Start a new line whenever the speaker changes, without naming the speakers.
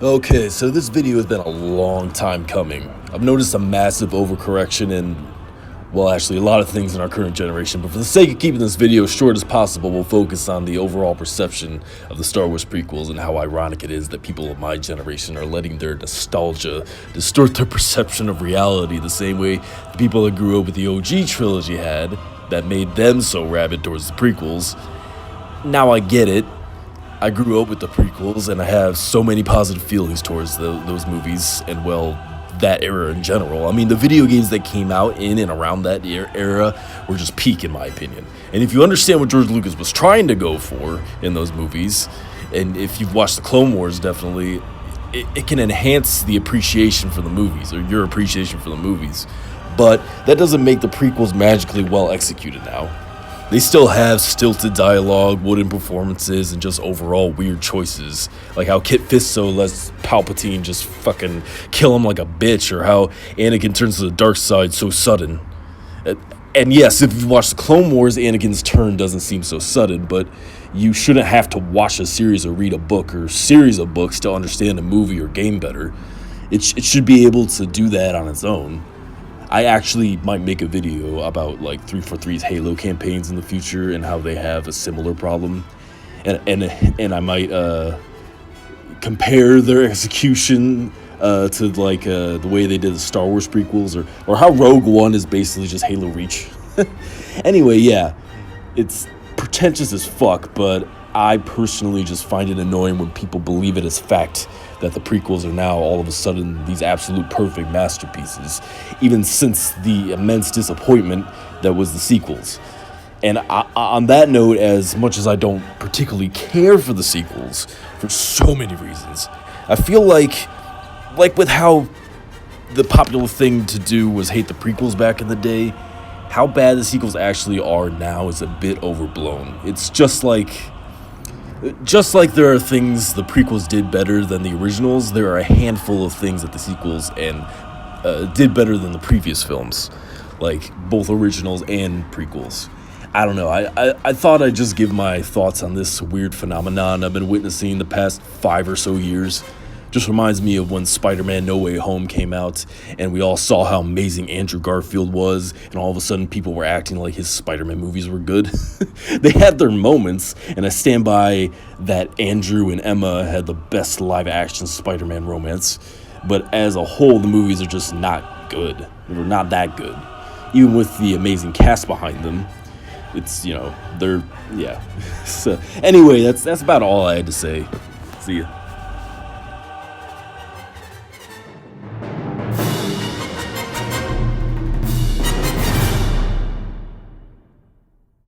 Okay, so this video has been a long time coming. I've noticed a massive overcorrection in, well, actually a lot of things in our current generation, but for the sake of keeping this video as short as possible, we'll focus on the overall perception of the Star Wars prequels and how ironic it is that people of my generation are letting their nostalgia distort their perception of reality the same way the people that grew up with the OG trilogy had, that made them so rabid towards the prequels. Now I get it. I grew up with the prequels, and I have so many positive feelings towards those movies, and well, that era in general. I mean, the video games that came out in and around that era were just peak, in my opinion. And if you understand what George Lucas was trying to go for in those movies, and if you've watched the Clone Wars, definitely, it can enhance the appreciation for the movies, or your appreciation for the movies. But that doesn't make the prequels magically well executed now. They still have stilted dialogue, wooden performances, and just overall weird choices. Like how Kit Fisto lets Palpatine just fucking kill him like a bitch, or how Anakin turns to the dark side so sudden. And yes, if you watch the Clone Wars, Anakin's turn doesn't seem so sudden, but you shouldn't have to watch a series or read a book or series of books to understand a movie or game better. It should be able to do that on its own. I actually might make a video about like 343's Halo campaigns in the future and how they have a similar problem, and I might compare their execution to like the way they did the Star Wars prequels, or how Rogue One is basically just Halo Reach. Anyway, yeah, it's pretentious as fuck, but I personally just find it annoying when people believe it as fact that the prequels are now all of a sudden these absolute perfect masterpieces, even since the immense disappointment that was the sequels. And on that note, as much as I don't particularly care for the sequels for so many reasons, I feel like with how the popular thing to do was hate the prequels back in the day, how bad the sequels actually are now is a bit overblown. It's just like there are things the prequels did better than the originals, there are a handful of things that the sequels did better than the previous films, like both originals and prequels. I don't know, I thought I'd just give my thoughts on this weird phenomenon I've been witnessing the past 5 or so years. Just reminds me of when Spider-Man No Way Home came out, and we all saw how amazing Andrew Garfield was, and all of a sudden people were acting like his Spider-Man movies were good. They had their moments, and I stand by that Andrew and Emma had the best live-action Spider-Man romance, but as a whole, the movies are just not good. They were not that good. Even with the amazing cast behind them, it's, yeah. So, anyway, that's about all I had to say. See ya.